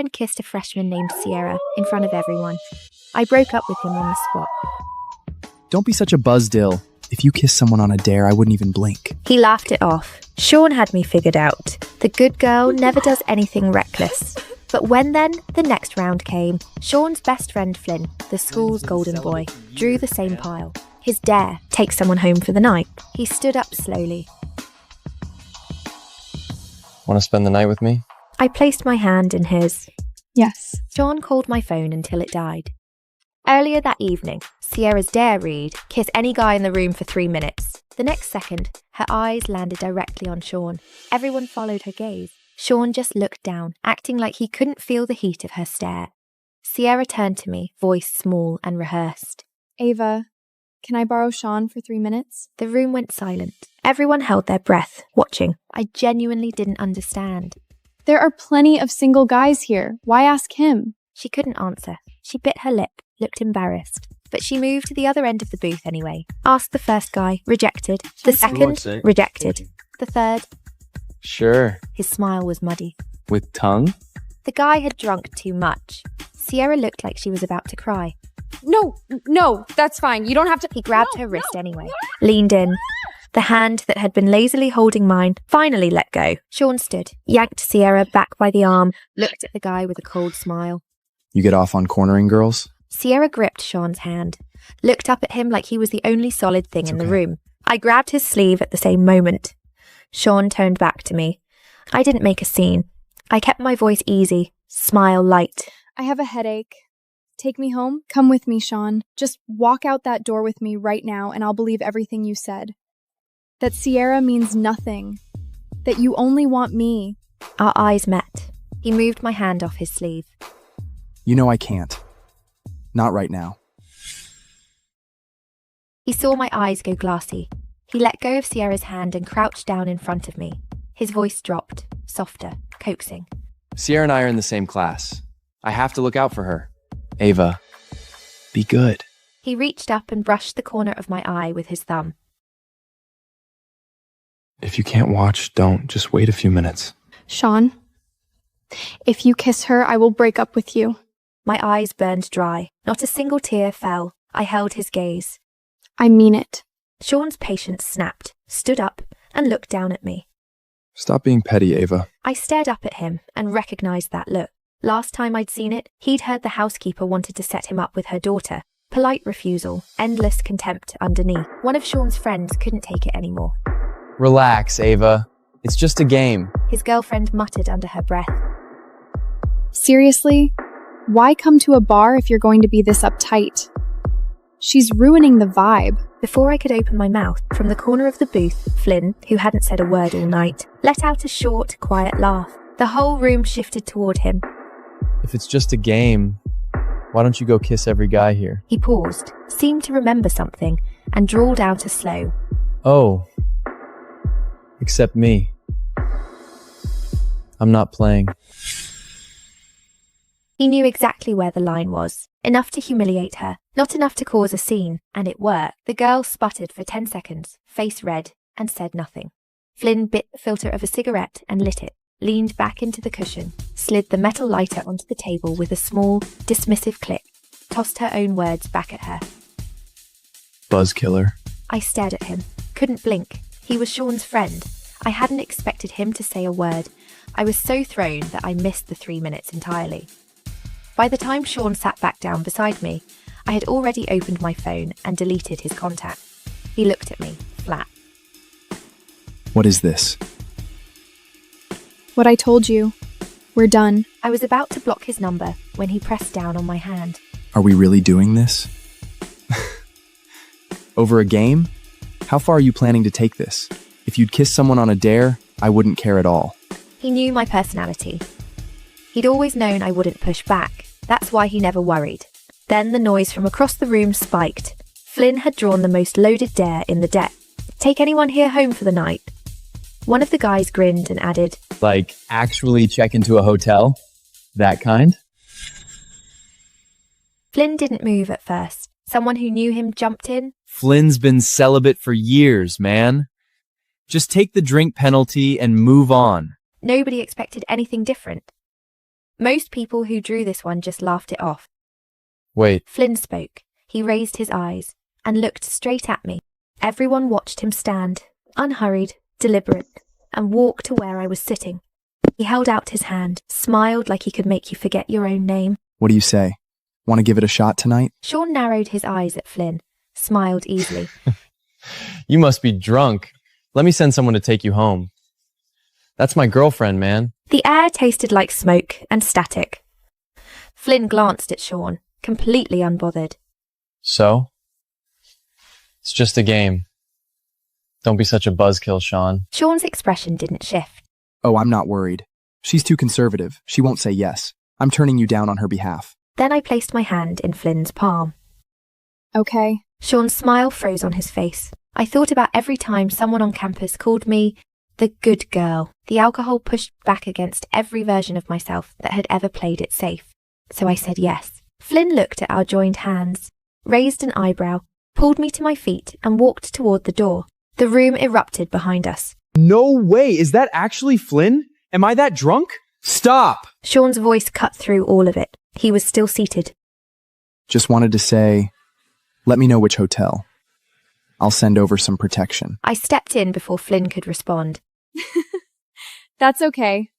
and kissed a freshman named Sierra in front of everyone. I broke up with him on the spot. Don't be such a buzzdill. If you kiss someone on a dare, I wouldn't even blink. He laughed it off. Sean had me figured out. The good girl never does anything reckless. But when then the next round came, Sean's best friend Flynn, the school's golden boy, drew the same pile. His dare, take someone home for the night. He stood up slowly. Want to spend the night with me? I placed my hand in his. Yes. Sean called my phone until it died. Earlier that evening, Sierra's dare read, kiss any guy in the room for 3 minutes. The next second, her eyes landed directly on Sean. Everyone followed her gaze. Sean just looked down, acting like he couldn't feel the heat of her stare. Sierra turned to me, voice small and rehearsed. Ava, can I borrow Sean for 3 minutes? The room went silent. Everyone held their breath, watching. I genuinely didn't understand. There are plenty of single guys here. Why ask him? She couldn't answer. She bit her lip, looked embarrassed. But she moved to the other end of the booth anyway. Asked the first guy, rejected. The second, rejected. The third. Sure. His smile was muddy. With tongue? The guy had drunk too much. Sierra looked like she was about to cry. No, that's fine. You don't have to. He grabbed her wrist anyway. Leaned in. The hand that had been lazily holding mine finally let go. Sean stood, yanked Sierra back by the arm, looked at the guy with a cold smile. You get off on cornering girls? Sierra gripped Sean's hand, looked up at him like he was the only solid thing in the room. I grabbed his sleeve at the same moment. Sean turned back to me. I didn't make a scene. I kept my voice easy, smile light. I have a headache. Take me home? Come with me, Sean. Just walk out that door with me right now and I'll believe everything you said. That Sierra means nothing. That you only want me. Our eyes met. He moved my hand off his sleeve. You know I can't. Not right now. He saw my eyes go glassy. He let go of Sierra's hand and crouched down in front of me. His voice dropped, softer, coaxing. Sierra and I are in the same class. I have to look out for her. Ava, be good. He reached up and brushed the corner of my eye with his thumb. If you can't watch, don't. Just wait a few minutes. Sean, if you kiss her, I will break up with you. My eyes burned dry. Not a single tear fell. I held his gaze. I mean it. Sean's patience snapped, stood up, and looked down at me. Stop being petty, Ava. I stared up at him and recognized that look. Last time I'd seen it, he'd heard the housekeeper wanted to set him up with her daughter. Polite refusal, endless contempt underneath. One of Sean's friends couldn't take it anymore. Relax, Ava. It's just a game. His girlfriend muttered under her breath. Seriously? Why come to a bar if you're going to be this uptight? She's ruining the vibe. Before I could open my mouth, from the corner of the booth, Flynn, who hadn't said a word all night, let out a short, quiet laugh. The whole room shifted toward him. If it's just a game, why don't you go kiss every guy here? He paused, seemed to remember something, and drawled out a slow. Oh. Except me. I'm not playing. He knew exactly where the line was. Enough to humiliate her, not enough to cause a scene, and it worked. The girl sputtered for 10 seconds, face red, and said nothing. Flynn bit the filter of a cigarette and lit it, leaned back into the cushion, slid the metal lighter onto the table with a small, dismissive click, tossed her own words back at her. Buzzkiller. I stared at him, couldn't blink. He was Sean's friend. I hadn't expected him to say a word. I was so thrown that I missed the 3 minutes entirely. By the time Sean sat back down beside me, I had already opened my phone and deleted his contact. He looked at me, flat. What is this? What I told you. We're done. I was about to block his number when he pressed down on my hand. Are we really doing this? Over a game? How far are you planning to take this? If you'd kiss someone on a dare, I wouldn't care at all. He knew my personality. He'd always known I wouldn't push back. That's why he never worried. Then the noise from across the room spiked. Flynn had drawn the most loaded dare in the deck. Take anyone here home for the night. One of the guys grinned and added, Like, actually check into a hotel? That kind? Flynn didn't move at first. Someone who knew him jumped in. Flynn's been celibate for years, man. Just take the drink penalty and move on. Nobody expected anything different. Most people who drew this one just laughed it off. Wait, Flynn spoke. He raised his eyes and looked straight at me. Everyone watched him stand, unhurried, deliberate, and walk to where I was sitting. He held out his hand, smiled like he could make you forget your own name. What do you say? Want to give it a shot tonight? Sean narrowed his eyes at Flynn, smiled easily. you must be drunk. Let me send someone to take you home. That's my girlfriend, man. The air tasted like smoke and static. Flynn glanced at Sean, completely unbothered. So? It's just a game. Don't be such a buzzkill, Sean. Sean's expression didn't shift. Oh, I'm not worried. She's too conservative. She won't say yes. I'm turning you down on her behalf. Then I placed my hand in Flynn's palm. Okay. Sean's smile froze on his face. I thought about every time someone on campus called me the good girl. The alcohol pushed back against every version of myself that had ever played it safe. So I said yes. Flynn looked at our joined hands, raised an eyebrow, pulled me to my feet and walked toward the door. The room erupted behind us. No way! Is that actually Flynn? Am I that drunk? Stop! Sean's voice cut through all of it. He was still seated. Just wanted to say, let me know which hotel. I'll send over some protection. I stepped in before Flynn could respond. That's okay.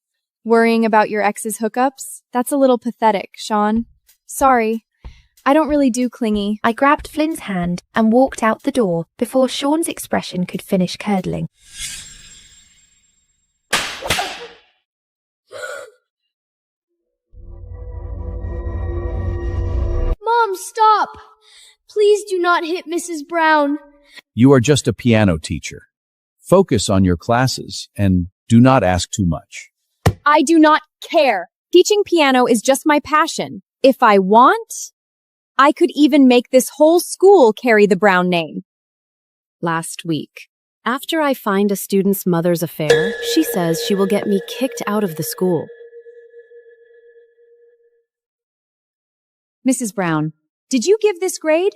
Worrying about your ex's hookups? That's a little pathetic, Sean. Sorry. I don't really do clingy. I grabbed Flynn's hand and walked out the door before Sean's expression could finish curdling. Mom, stop! Please do not hit Mrs. Brown. You are just a piano teacher. Focus on your classes and do not ask too much. I do not care. Teaching piano is just my passion. If I want, I could even make this whole school carry the Brown name. Last week, after I find a student's mother's affair, she says she will get me kicked out of the school. Mrs. Brown, did you give this grade?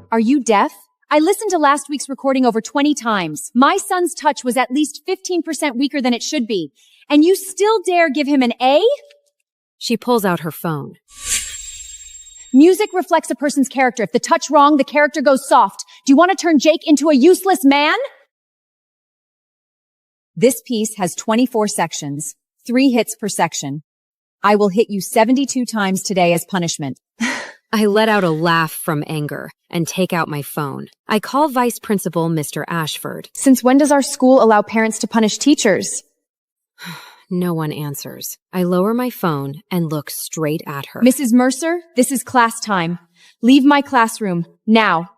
Are you deaf? I listened to last week's recording over 20 times. My son's touch was at least 15% weaker than it should be. And you still dare give him an A? She pulls out her phone. Music reflects a person's character. If the touch wrong, the character goes soft. Do you want to turn Jake into a useless man? This piece has 24 sections, 3 hits per section. I will hit you 72 times today as punishment. I let out a laugh from anger and take out my phone. I call Vice Principal Mr. Ashford. Since when does our school allow parents to punish teachers? No one answers. I lower my phone and look straight at her. Mrs. Mercer, this is class time. Leave my classroom, now.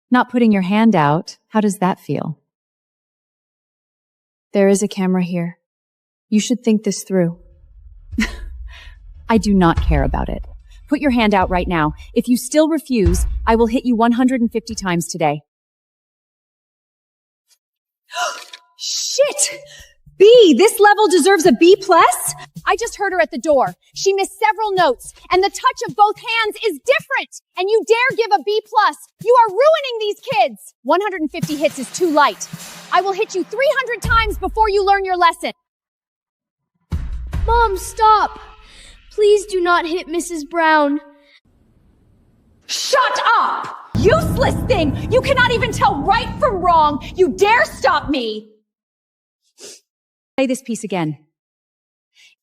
Not putting your hand out, how does that feel? There is a camera here. You should think this through. I do not care about it. Put your hand out right now. If you still refuse, I will hit you 150 times today. Shit! B, this level deserves a B+? I just heard her at the door. She missed several notes, and the touch of both hands is different. And you dare give a B+. You are ruining these kids. 150 hits is too light. I will hit you 300 times before you learn your lesson. Mom, stop! Please do not hit Mrs. Brown. Shut up! Useless thing! You cannot even tell right from wrong! You dare stop me! Play this piece again.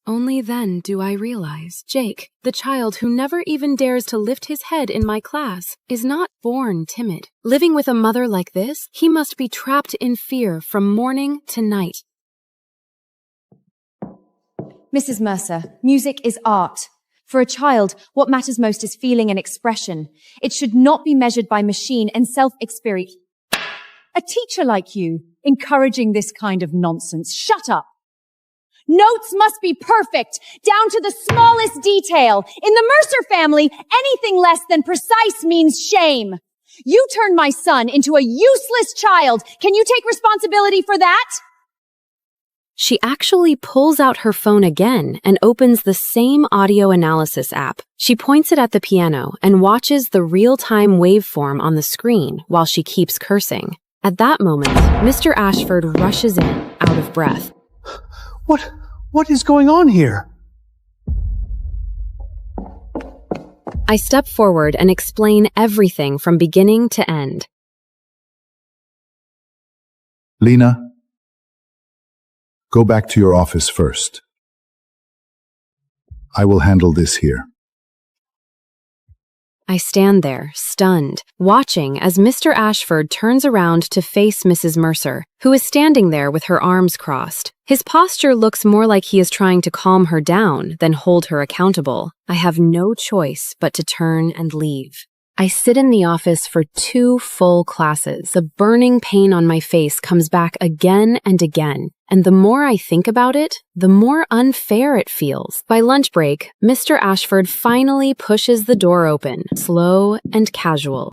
Only then do I realize Jake, the child who never even dares to lift his head in my class, is not born timid. Living with a mother like this, he must be trapped in fear from morning to night. Mrs. Mercer, music is art. For a child, what matters most is feeling and expression. It should not be measured by machine and self-experience. A teacher like you, encouraging this kind of nonsense. Shut up! Notes must be perfect, down to the smallest detail. In the Mercer family, anything less than precise means shame. You turned my son into a useless child. Can you take responsibility for that? She actually pulls out her phone again and opens the same audio analysis app. She points it at the piano and watches the real-time waveform on the screen while she keeps cursing. At that moment, Mr. Ashford rushes in, out of breath. What is going on here? I step forward and explain everything from beginning to end. Lena, go back to your office first. I will handle this here. I stand there, stunned, watching as Mr. Ashford turns around to face Mrs. Mercer, who is standing there with her arms crossed. His posture looks more like he is trying to calm her down than hold her accountable. I have no choice but to turn and leave. I sit in the office for 2 full classes. The burning pain on my face comes back again and again, and the more I think about it, the more unfair it feels. By lunch break, Mr. Ashford finally pushes the door open, slow and casual.